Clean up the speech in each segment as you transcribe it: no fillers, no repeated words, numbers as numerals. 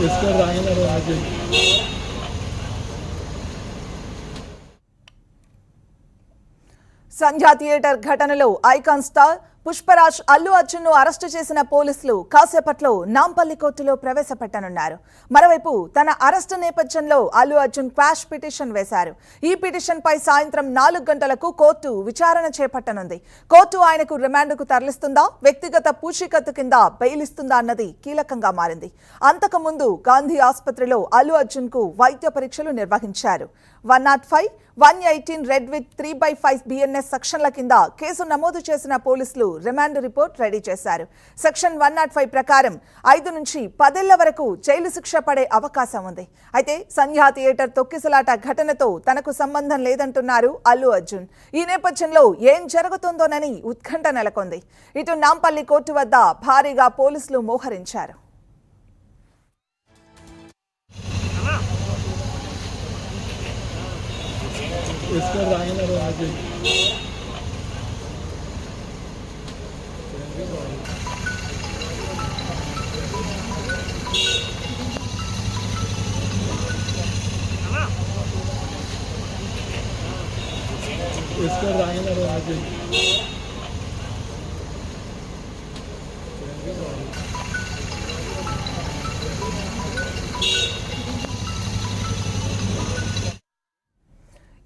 इसको रायन సంధ్యా థియేటర్ ఘటనలో icon star Pushparaj Allu Arjun ను అరెస్టు చేసిన పోలీసులు కాసేపట్లో నాంపల్లి కోర్టులో ప్రవేశపెట్టనున్నారు. మరోవైపు తన అరెస్టు నేపథ్యంలో అల్లు అర్జున్ క్వాష్ పిటిషన్ వేశారు. ఈ పిటిషన్ పై సాయంత్రం 4 గంటలకు కోర్టు విచారణ చేపట్టనుంది. కోర్టు ఆయనకు రిమాండ్కు తరలిస్తుందా, వ్యక్తిగత పూచీకత్తు కింద బెయిల్ ఇస్తుందా అన్నది కీలకంగా మారింది. అంతకుముందు గాంధీ ఆసుపత్రిలో అల్లు అర్జున్ కు వైద్య పరీక్షలు నిర్వహించారు. 105, 118 రెడ్ విత్ 3/5 BNS సెక్షన్ల కింద కేసు నమోదు చేసిన పోలీసులు రిమాండ్ రిపోర్ట్ రెడీ చేశారు. సెక్షన్ 105 ప్రకారం 5 నుంచి 10 ఏళ్ల వరకు జైలు శిక్ష పడే అవకాశం ఉంది. అయితే సంధ్యా థియేటర్ తొక్కిసలాట ఘటనతో తనకు సంబంధం లేదంటున్నారు అల్లు అర్జున్. ఈ నేపథ్యంలో ఏం జరుగుతుందోనని ఉత్కంఠ నెలకొంది. ఇటు నాంపల్లి కోర్టు వద్ద భారీగా పోలీసులు మోహరించారు. इसको रायन इसको रायन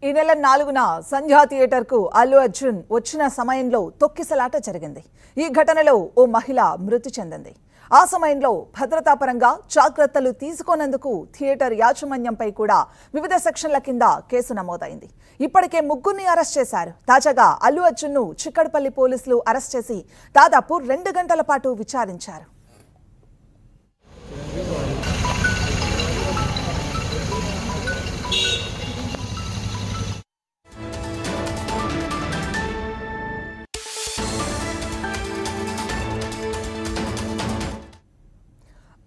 ఈ నెల 4న సంధ్యా థియేటర్ కు అల్లు అర్జున్ వచ్చిన సమయంలో తొక్కిసలాట జరిగింది. ఈ ఘటనలో ఓ మహిళ మృతి చెందింది. ఆ సమయంలో భద్రతాపరంగా జాగ్రత్తలు తీసుకోనందుకు థియేటర్ యాజమాన్యంపై కూడా వివిధ సెక్షన్ల కింద కేసు నమోదైంది. ఇప్పటికే 3 అరెస్ట్ చేశారు. తాజాగా అల్లు అర్జున్ ను చిక్కడపల్లి పోలీసులు అరెస్ట్ చేసి దాదాపు 2 గంటల పాటు విచారించారు.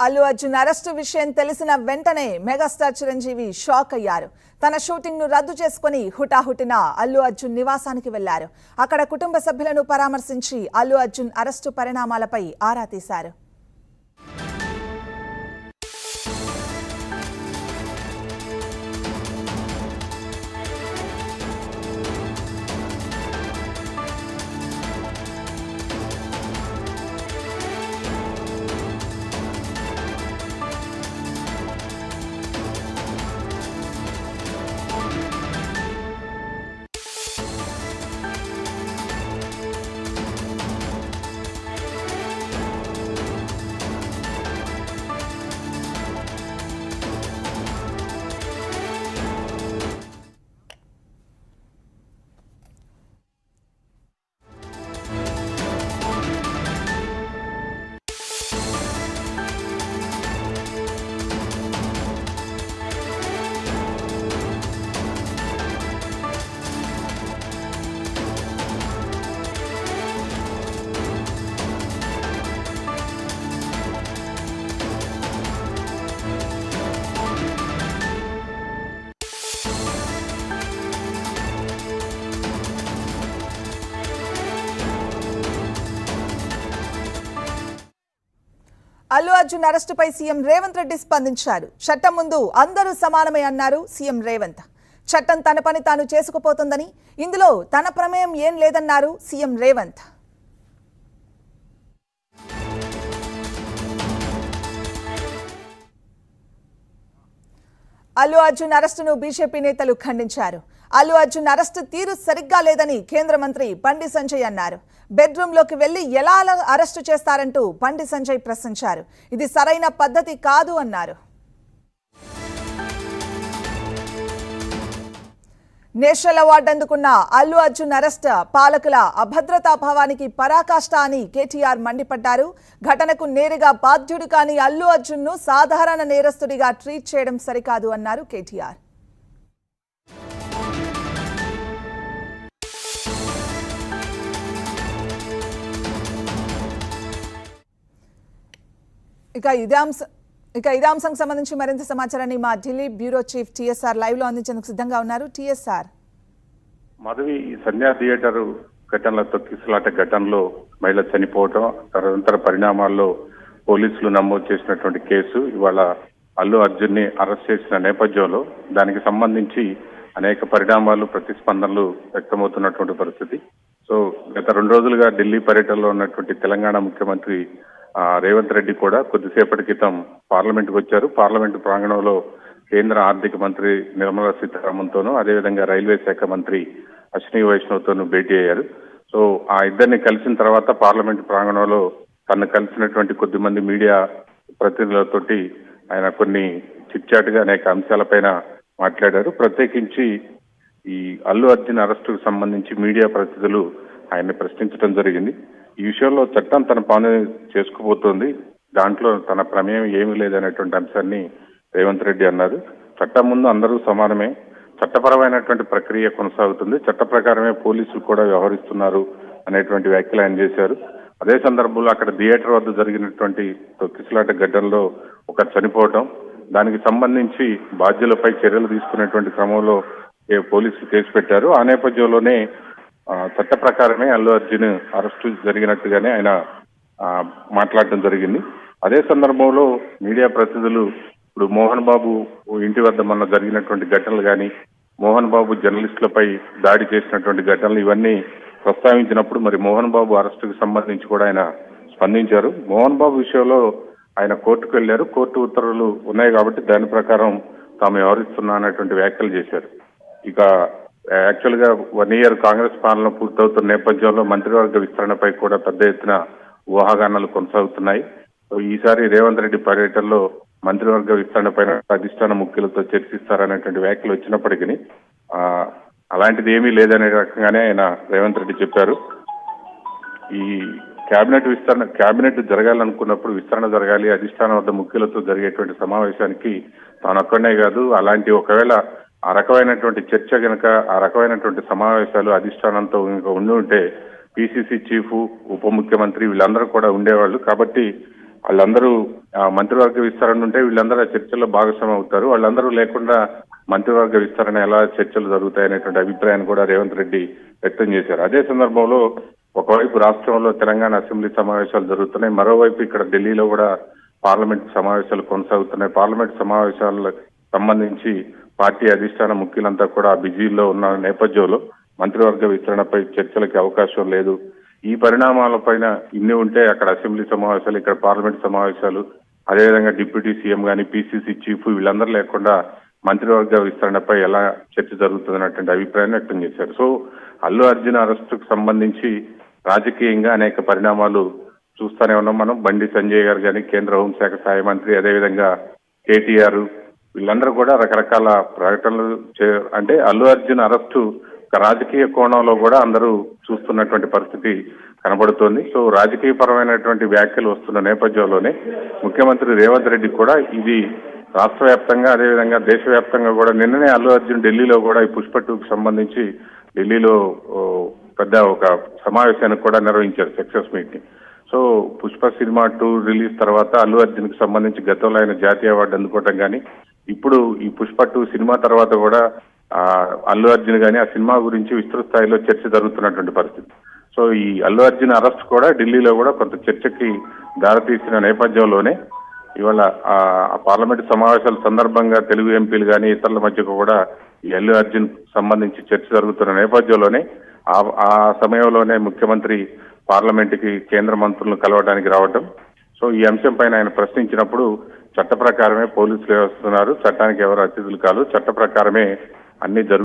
అల్లు అర్జున్ అరెస్టు విషయం తెలిసిన వెంటనే మెగాస్టార్ చిరంజీవి షాక్ అయ్యారు. తన షూటింగ్ ను రద్దు చేసుకుని హుటాహుటిన అల్లు అర్జున్ నివాసానికి వెళ్లారు. అక్కడ కుటుంబ సభ్యులను పరామర్శించి అల్లు అర్జున్ అరెస్టు పరిణామాలపై ఆరా తీశారు. అల్లు అర్జున్ అరెస్టుపై సీఎం రేవంత్ రెడ్డి స్పందించారు. చట్టం ముందు అందరూ సమానమే అన్నారు సీఎం రేవంత్. చట్టం తన పని తాను చేసుకుపోతుందని, ఇందులో తన ప్రమేయం ఏం లేదన్నారు సీఎం రేవంత్. అల్లు అర్జున్ అరెస్టును బీజేపీ నేతలు ఖండించారు. అల్లు అర్జున్ అరెస్టు తీరు సరిగ్గా లేదని కేంద్ర మంత్రి బండి సంజయ్ అన్నారు. బెడ్రూమ్లోకి వెళ్లి ఎలా అరెస్టు చేస్తారంటూ బండి సంజయ్ ప్రశ్నించారు. ఇది సరైన పద్ధతి కాదు అన్నారు. నేషనల్ అవార్డు అందుకున్న అల్లు అర్జున్ అరెస్ట్ పాలకుల అభద్రతా భావానికి పరాకాష్ట అని కేటీఆర్ మండిపడ్డారు. ఘటనకు నేరుగా బాధ్యుడు కాని అల్లు అర్జున్ ను సాధారణ నేరస్తుడిగా ట్రీట్ చేయడం సరికాదు అన్నారు కేటీఆర్. ఇక ఇదే అంశానికి సంబంధించి మరింత సమాచారాన్ని మా Delhi bureau chief TSR live లో అందించేందుకు సిద్ధంగా ఉన్నారు. టీఎస్ఆర్ మాధవి, సంధ్యా థియేటర్ ఘటనలో తొక్కిసలాట ఘటనలో మహిళ చనిపోవటం తదనంతర పరిణామాల్లో పోలీసులు నమోదు చేసినటువంటి కేసు ఇవాళ అల్లు అర్జున్ ని అరెస్ట్ చేసిన నేపథ్యంలో దానికి సంబంధించి అనేక పరిణామాలు ప్రతిస్పందనలు వ్యక్తమవుతున్నటువంటి పరిస్థితి. సో గత 2 రోజులుగా ఢిల్లీ పర్యటనలో ఉన్నటువంటి తెలంగాణ ముఖ్యమంత్రి రేవంత్ రెడ్డి కూడా కొద్దిసేపటి క్రితం పార్లమెంట్కి వచ్చారు. పార్లమెంటు ప్రాంగణంలో కేంద్ర ఆర్థిక మంత్రి నిర్మలా సీతారామన్తోనూ అదేవిధంగా రైల్వే శాఖ మంత్రి అశ్విని వైష్ణవ్తోనూ భేటీ అయ్యారు. సో ఆ ఇద్దరిని కలిసిన తర్వాత పార్లమెంటు ప్రాంగణంలో తను కలిసినటువంటి కొద్దిమంది మీడియా ప్రతినిధులతోటి ఆయన కొన్ని చిట్చాటుగా అనేక అంశాలపైన మాట్లాడారు. ప్రత్యేకించి ఈ అల్లు అర్జున్ అరెస్టుకు సంబంధించి మీడియా ప్రతినిధులు ఆయన్ని ప్రశ్నించడం జరిగింది. ఈ విషయంలో చట్టం తన పని చేసుకుపోతుంది, దాంట్లో తన ప్రమేయం ఏమీ లేదనేటువంటి అంశాన్ని రేవంత్ రెడ్డి అన్నారు. చట్టం ముందు అందరూ సమానమే, చట్టపరమైనటువంటి ప్రక్రియ కొనసాగుతుంది, చట్ట ప్రకారమే పోలీసులు కూడా వ్యవహరిస్తున్నారు అనేటువంటి వ్యాఖ్యలు ఆయన చేశారు. అదే సందర్భంలో అక్కడ థియేటర్ వద్ద జరిగినటువంటి తొక్కిసలాట ఘటనలో ఒకరు చనిపోవటం, దానికి సంబంధించి బాధ్యులపై చర్యలు తీసుకునేటువంటి క్రమంలో పోలీసులు కేసు పెట్టారు. ఆ నేపథ్యంలోనే చట్ట ప్రకారమే అల్లు అర్జున్ అరెస్టు జరిగినట్టుగానే ఆయన మాట్లాడటం జరిగింది. అదే సందర్భంలో మీడియా ప్రతినిధులు ఇప్పుడు మోహన్ బాబు ఇంటి వద్ద మొన్న జరిగినటువంటి ఘటనలు కానీ, మోహన్ బాబు జర్నలిస్టులపై దాడి చేసినటువంటి ఘటనలు ఇవన్నీ ప్రస్తావించినప్పుడు మరి మోహన్ బాబు అరెస్టుకు సంబంధించి కూడా ఆయన స్పందించారు. మోహన్ బాబు విషయంలో ఆయన కోర్టుకు వెళ్లారు, కోర్టు ఉత్తర్వులు ఉన్నాయి కాబట్టి దాని ప్రకారం తాము వ్యవహరిస్తున్నా అనేటువంటి వ్యాఖ్యలు చేశారు. ఇక యాక్చువల్ గా 1 year కాంగ్రెస్ పాలన పూర్తవుతున్న నేపథ్యంలో మంత్రివర్గ విస్తరణపై కూడా పెద్ద ఎత్తున ఊహాగానాలు కొనసాగుతున్నాయి. ఈసారి రేవంత్ రెడ్డి పర్యటనలో మంత్రివర్గ విస్తరణ పైన అధిష్టాన ముఖ్యులతో చర్చిస్తారనేటువంటి వ్యాఖ్యలు వచ్చినప్పటికీ అలాంటిది ఏమీ లేదనే రకంగానే ఆయన రేవంత్ రెడ్డి చెప్పారు. ఈ కేబినెట్ జరగాలనుకున్నప్పుడు విస్తరణ జరగాలి, అధిష్టానం వద్ద ముఖ్యులతో జరిగేటువంటి సమావేశానికి తానొక్కడనే కాదు, అలాంటి ఒకవేళ ఆ రకమైనటువంటి చర్చ కనుక ఆ రకమైనటువంటి సమావేశాలు అధిష్టానంతో ఉండి ఉంటే పిసిసి చీఫ్, ఉప ముఖ్యమంత్రి వీళ్ళందరూ కూడా ఉండేవాళ్ళు. కాబట్టి వాళ్ళందరూ మంత్రివర్గ విస్తరణ ఉంటే వీళ్ళందరూ ఆ చర్చల్లో భాగస్వామి అవుతారు, వాళ్ళందరూ లేకుండా మంత్రివర్గ విస్తరణ ఎలా చర్చలు జరుగుతాయనేటువంటి అభిప్రాయాన్ని కూడా రేవంత్ రెడ్డి వ్యక్తం చేశారు. అదే సందర్భంలో ఒకవైపు రాష్ట్రంలో తెలంగాణ అసెంబ్లీ సమావేశాలు జరుగుతున్నాయి, మరోవైపు ఇక్కడ ఢిల్లీలో కూడా పార్లమెంట్ సమావేశాలు కొనసాగుతున్నాయి. పార్లమెంట్ సమావేశాలకు సంబంధించి పార్టీ అధిష్టాన ముఖ్యులంతా కూడా బిజీలో ఉన్న నేపథ్యంలో మంత్రివర్గ విస్తరణపై చర్చలకి అవకాశం లేదు. ఈ పరిణామాలపైన ఇన్ని ఉంటే అక్కడ అసెంబ్లీ సమావేశాలు, ఇక్కడ పార్లమెంట్ సమావేశాలు, అదేవిధంగా డిప్యూటీ సీఎం కానీ పిసిసి చీఫ్ వీళ్ళందరూ లేకుండా మంత్రివర్గ విస్తరణపై ఎలా చర్చ జరుగుతుందన్నటువంటి అభిప్రాయాన్ని వ్యక్తం చేశారు. సో అల్లు అర్జున్ అరెస్టుకు సంబంధించి రాజకీయంగా అనేక పరిణామాలు చూస్తూనే ఉన్నాం మనం. బండి సంజయ్ గారు కానీ, కేంద్ర హోంశాఖ సహాయ మంత్రి, అదేవిధంగా కేటీఆర్ వీళ్ళందరూ కూడా రకరకాల ప్రకటనలు అంటే అల్లు అర్జున్ అరెస్టు రాజకీయ కోణంలో కూడా అందరూ చూస్తున్నటువంటి పరిస్థితి కనబడుతోంది. సో రాజకీయ పరమైనటువంటి వ్యాఖ్యలు వస్తున్న నేపథ్యంలోనే ముఖ్యమంత్రి రేవంత్ రెడ్డి కూడా ఇది రాష్ట్ర వ్యాప్తంగా అదేవిధంగా దేశవ్యాప్తంగా కూడా నిన్ననే అల్లు అర్జున్ ఢిల్లీలో కూడా ఈ పుష్ప 2కి సంబంధించి ఢిల్లీలో పెద్ద ఒక సమావేశానికి కూడా నిర్వహించారు, సక్సెస్ మీట్ ని. సో పుష్ప సినిమా 2 రిలీజ్ తర్వాత అల్లు అర్జున్ కి సంబంధించి గతంలో ఆయన జాతీయ అవార్డు అందుకోవటం కానీ, ఇప్పుడు ఈ పుష్ప 2 సినిమా తర్వాత కూడా అల్లు అర్జున్ కానీ ఆ సినిమా గురించి విస్తృత స్థాయిలో చర్చ జరుగుతున్నటువంటి పరిస్థితి. సో ఈ అల్లు అర్జున్ అరెస్ట్ కూడా ఢిల్లీలో కూడా కొంత చర్చకి దారితీసిన నేపథ్యంలోనే ఇవాళ ఆ పార్లమెంటు సమావేశాల సందర్భంగా తెలుగు ఎంపీలు కానీ ఇతరుల మధ్య కూడా ఈ అల్లు అర్జున్ సంబంధించి చర్చ జరుగుతున్న నేపథ్యంలోనే ఆ సమయంలోనే ముఖ్యమంత్రి పార్లమెంటుకి కేంద్ర మంత్రులను కలవడానికి రావటం. సో ఈ అంశం పైన ఆయన ప్రశ్నించినప్పుడు చట్ట ప్రకారమే పోలీసులు వ్యవహరిస్తున్నారు, చట్టానికి ఎవరు అతిథులు కాదు, చట్ట ప్రకారమే అన్ని